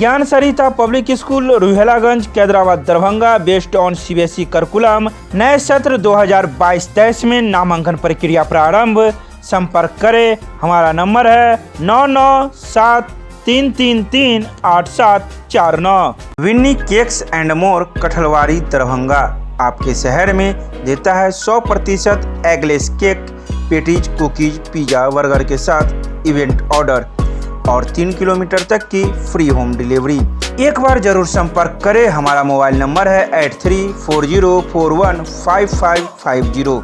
ज्ञान Sarita public school Ruhelaganj Kaidrabad Darbhanga based on CBSE curriculum नए सत्र 2022-23 में नामांकन प्रक्रिया प्रारंभ। संपर्क करें, हमारा नंबर है 9973338749। Winnie cakes and more Kathalwari Darbhanga आपके शहर में देता है 100% eggless cake, patties, cookies, pizza, burger के साथ इवेंट ऑर्डर और 3 किलोमीटर तक की फ्री होम डिलीवरी। एक बार जरूर संपर्क करें, हमारा मोबाइल नंबर है 8340415550।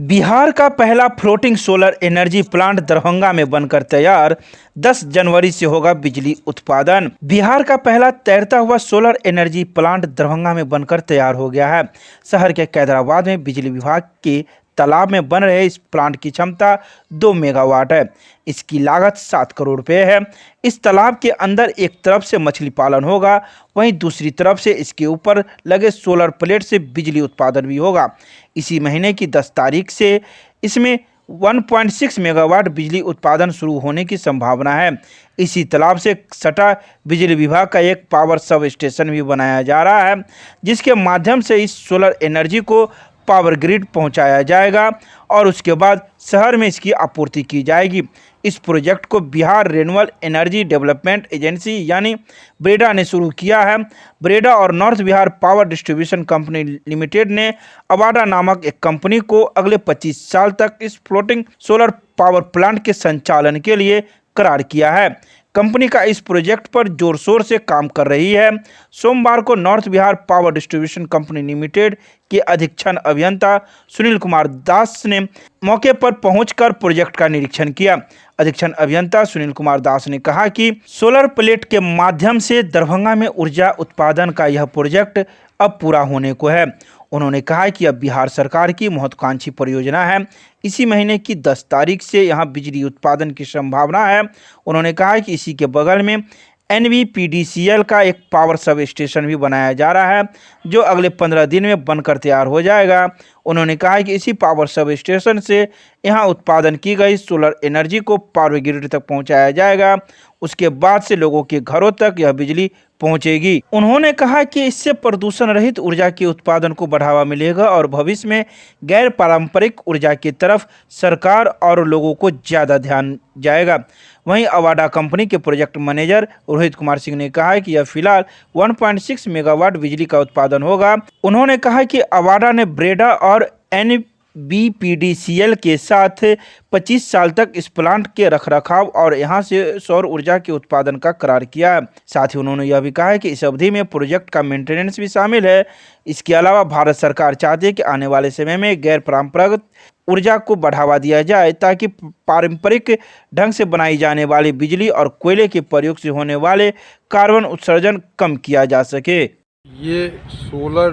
बिहार का पहला floating solar energy plant Darbhanga में बनकर तैयार। 10 जनवरी से होगा बिजली उत्पादन। बिहार का पहला तैरता हुआ सोलर एनर्जी प्लांट दरभंगा में बनकर तैयार हो गया है। शहर के कैदराबाद में बिजली विभाग के तालाब में बन रहे इस प्लांट की क्षमता 2 मेगावाट है। इसकी लागत 7 करोड़ रुपए है। इस तालाब के अंदर एक तरफ से मछली पालन होगा, वहीं दूसरी तरफ से इसके ऊपर लगे सोलर प्लेट से बिजली उत्पादन भी होगा। इसी महीने की 10 तारीख से इसमें 1.6 मेगावाट बिजली उत्पादन शुरू होने की संभावना है। इसी तालाब से सटा बिजली विभाग का एक पावर सब स्टेशन भी बनाया जा रहा है, जिसके माध्यम से इस सोलर एनर्जी को पावर ग्रिड पहुंचाया जाएगा और उसके बाद शहर में इसकी आपूर्ति की जाएगी। इस प्रोजेक्ट को Bihar renewable energy development agency यानी ब्रेडा ने शुरू किया है। ब्रेडा और north Bihar power distribution company limited ने अवाडा नामक एक कंपनी को अगले 25 साल तक इस फ्लोटिंग सोलर पावर प्लांट के संचालन के लिए करार किया है। कंपनी का इस प्रोजेक्ट पर जोर शोर से काम कर रही है। सोमवार को north Bihar power distribution company limited के अधीक्षण अभियंता सुनील कुमार दास ने मौके पर पहुंचकर प्रोजेक्ट का निरीक्षण किया। अधीक्षण अभियंता सुनील कुमार दास ने कहा कि सोलर प्लेट के माध्यम से दरभंगा में ऊर्जा उत्पादन का यह प्रोजेक्ट अब पूरा होने को है। उन्होंने कहा कि अब बिहार सरकार की महत्वाकांक्षी परियोजना है। इसी महीने की 10 तारीख से यहां बिजली उत्पादन की संभावना है। उन्होंने कहा कि इसी के बगल में NBPDCL का एक पावर सब स्टेशन भी बनाया जा रहा है, जो अगले 15 दिन में बनकर तैयार हो जाएगा। उन्होंने कहा कि इसी पावर सब स्टेशन से यहां उत्पादन की गई सोलर एनर्जी को पावर ग्रिड तक पहुंचाया जाएगा। उसके बाद से लोगों के घरों तक यह बिजली पहुंचेगी। उन्होंने कहा कि इससे प्रदूषण रहित ऊर्जा के उत्पादन को बढ़ावा मिलेगा और भविष्य में गैर पारंपरिक ऊर्जा की तरफ सरकार और लोगों को ज़्यादा ध्यान जाएगा। वहीं अवाडा कंपनी के प्रोजेक्ट मैनेजर रोहित कुमार सिंह ने कहा कि यह फिलहाल 1.6 मेगावाट बिजली का उत्पादन होगा। उन्होंने कहा कि अवाडा ने ब्रेडा और NBPDCL के साथ 25 साल तक इस प्लांट के रखरखाव और यहां से सौर ऊर्जा के उत्पादन का करार किया है। साथ ही उन्होंने यह भी कहा है कि इस अवधि में प्रोजेक्ट का मेंटेनेंस भी शामिल है। इसके अलावा भारत सरकार चाहती है कि आने वाले समय में गैर परंपरागत ऊर्जा को बढ़ावा दिया जाए, ताकि पारंपरिक ढंग से बनाई जाने वाली बिजली और कोयले के प्रयोग से होने वाले कार्बन उत्सर्जन कम किया जा सके। ये सोलर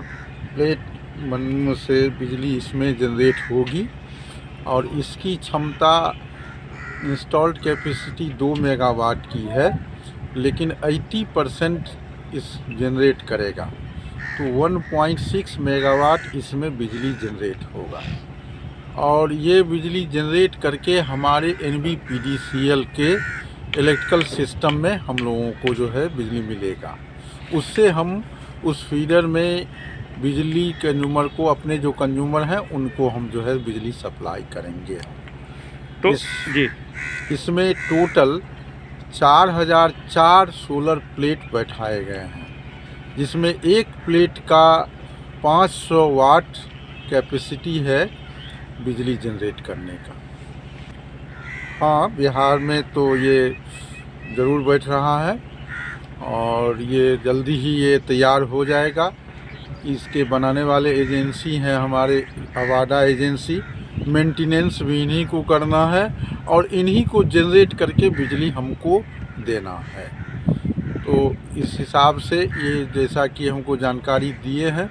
प्लेट बनने से बिजली इसमें जनरेट होगी और इसकी क्षमता इंस्टॉल्ड कैपेसिटी 2 मेगावाट की है, लेकिन 80% इस जनरेट करेगा, तो 1.6 मेगावाट इसमें बिजली जनरेट होगा और ये बिजली जनरेट करके हमारे NBPDCL के इलेक्ट्रिकल सिस्टम में हम लोगों को जो है बिजली मिलेगा। उससे हम उस फीडर में बिजली कंज्यूमर को, अपने जो कंज्यूमर हैं उनको हम जो है बिजली सप्लाई करेंगे। तो इसमें टोटल 4004 सोलर प्लेट बैठाए गए हैं, जिसमें एक प्लेट का 500 वाट कैपेसिटी है बिजली जनरेट करने का। हाँ, बिहार में तो ये ज़रूर बैठ रहा है और ये जल्दी ही ये तैयार हो जाएगा। इसके बनाने वाले एजेंसी हैं हमारे अवाडा एजेंसी। मेंटेनेंस भी इन्हीं को करना है और इन्हीं को जनरेट करके बिजली हमको देना है। तो इस हिसाब से ये जैसा कि हमको जानकारी दिए हैं,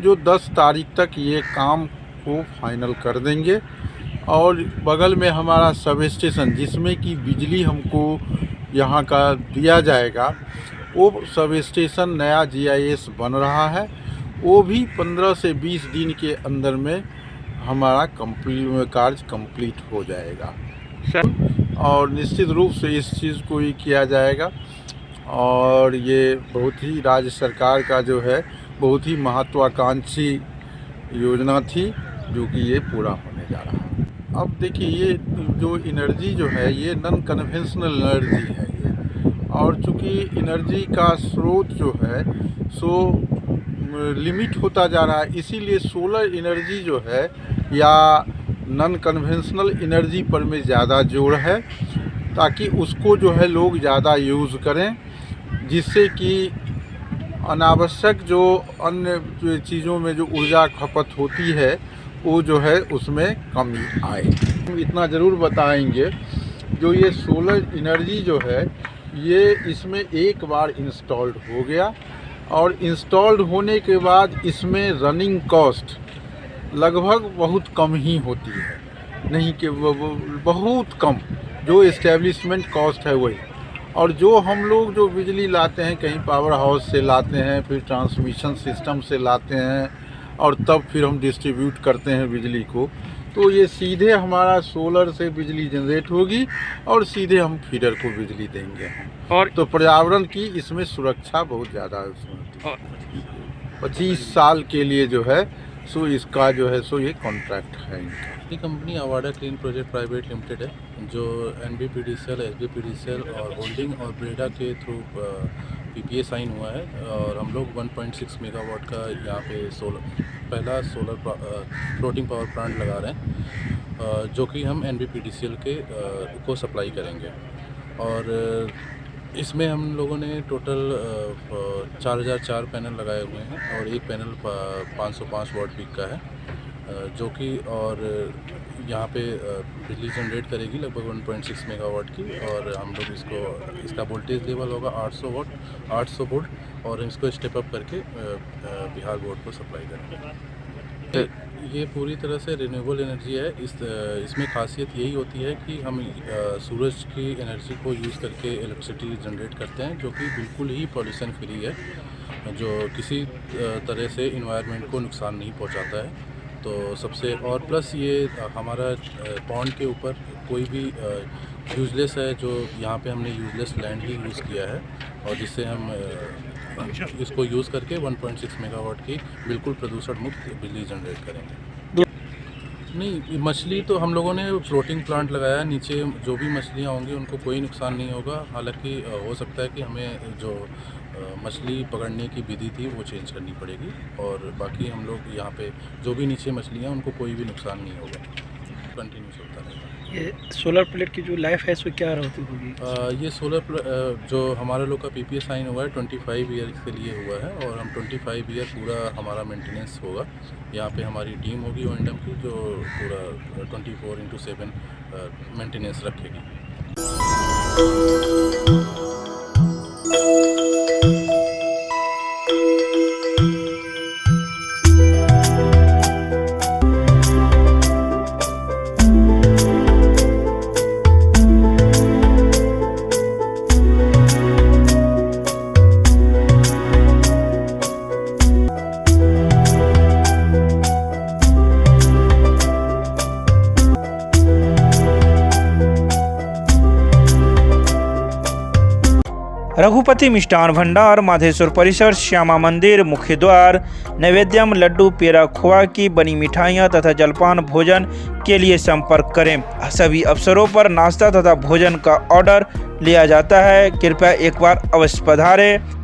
जो 10 तारीख तक ये काम को फाइनल कर देंगे और बगल में हमारा सब स्टेशन जिसमें कि बिजली हमको यहाँ का दिया जाएगा, वो सब स्टेशन नया GIS बन रहा है। वो भी 15 से 20 दिन के अंदर में हमारा कार्य कंप्लीट हो जाएगा। और निश्चित रूप से इस चीज़ को ही किया जाएगा। और ये बहुत ही राज्य सरकार का जो है बहुत ही महत्वाकांक्षी योजना थी, जो कि ये पूरा होने जा रहा है। अब देखिए, ये जो एनर्जी जो है ये नॉन कन्वेंशनल एनर्जी है ये, और चूँकि एनर्जी का स्रोत जो है सो लिमिट होता जा रहा है, इसीलिए सोलर एनर्जी जो है या नॉन कन्वेंशनल एनर्जी पर में ज़्यादा जोर है, ताकि उसको जो है लोग ज़्यादा यूज़ करें, जिससे कि अनावश्यक जो अन्य चीज़ों में जो ऊर्जा खपत होती है वो जो है उसमें कमी आए। हम इतना ज़रूर बताएंगे, जो ये सोलर एनर्जी जो है ये इसमें एक बार इंस्टॉल्ड हो गया, और इंस्टॉल्ड होने के बाद इसमें रनिंग कॉस्ट लगभग बहुत कम ही होती है, नहीं कि वो बहुत कम, जो इस्टेब्लिशमेंट कॉस्ट है वही। और जो हम लोग जो बिजली लाते हैं कहीं पावर हाउस से लाते हैं, फिर ट्रांसमिशन सिस्टम से लाते हैं, और तब फिर हम डिस्ट्रीब्यूट करते हैं बिजली को, तो ये सीधे हमारा सोलर से बिजली जनरेट होगी और सीधे हम फीडर को बिजली देंगे। और तो पर्यावरण की इसमें सुरक्षा बहुत ज़्यादा है उसमें। 25 साल के लिए जो है सो इसका जो है सो ये कॉन्ट्रैक्ट है इनका। ये company Avaada clean project private limited है, जो NBPDCL, SBPDCL और होल्डिंग और ब्रेडा के थ्रू PPA साइन हुआ है। और हम लोग 1.6 मेगावाट का यहाँ पे पहला सोलर फ्लोटिंग पावर प्लांट लगा रहे हैं, जो कि हम NBPDCL को सप्लाई करेंगे। और इसमें हम लोगों ने टोटल 4004 पैनल लगाए हुए हैं, और एक पैनल 505 वाट पीक का है, जो कि और यहाँ पे बिजली जनरेट करेगी लगभग 1.6 मेगावाट की। और हम लोग इसका वोल्टेज लेवल होगा 800 वोल्ट, और हम इसको स्टेप अप करके बिहार बोर्ड को सप्लाई करेंगे। ये पूरी तरह से रिन्यूएबल एनर्जी है। इसमें खासियत यही होती है कि हम सूरज की एनर्जी को यूज़ करके इलेक्ट्रिसिटी जनरेट करते हैं, जो कि बिल्कुल ही पॉल्यूशन फ्री है, जो किसी तरह से इन्वायरमेंट को नुकसान नहीं पहुंचाता है। तो सबसे और प्लस ये हमारा पॉन्ड के ऊपर कोई भी यूजलेस है, जो यहाँ पे हमने यूजलेस लैंड ही यूज़ किया है, और जिससे हम इसको यूज़ करके 1.6 मेगावाट की बिल्कुल प्रदूषण मुक्त बिजली जनरेट करेंगे। नहीं, मछली तो हम लोगों ने फ्लोटिंग प्लांट लगाया है, नीचे जो भी मछलियाँ होंगी उनको कोई नुकसान नहीं होगा। हालांकि हो सकता है कि हमें जो मछली पकड़ने की विधि थी वो चेंज करनी पड़ेगी, और बाकी हम लोग यहाँ पे जो भी नीचे मछलियाँ उनको कोई भी नुकसान नहीं होगा, कंटिन्यू चलता रहेगा। ये सोलर प्लेट की जो लाइफ है इसमें क्या रहती होगी? ये सोलर जो हमारे लोग का PPA साइन हुआ है 25 ईयर के लिए हुआ है, और हम 25 ईयर पूरा हमारा मेंटेनेंस होगा। यहाँ पे हमारी टीम होगी O&M की, जो पूरा 24/7 मेंटेनेंस रखेगी। रघुपति मिष्ठान भंडार, माधेश्वर परिसर, श्यामा मंदिर, मुख्य द्वार, नैवेद्यम, लड्डू, पेड़ा, खोआ की बनी मिठाइयाँ तथा जलपान भोजन के लिए संपर्क करें। सभी अवसरों पर नाश्ता तथा भोजन का ऑर्डर लिया जाता है। कृपया एक बार अवश्य पधारें।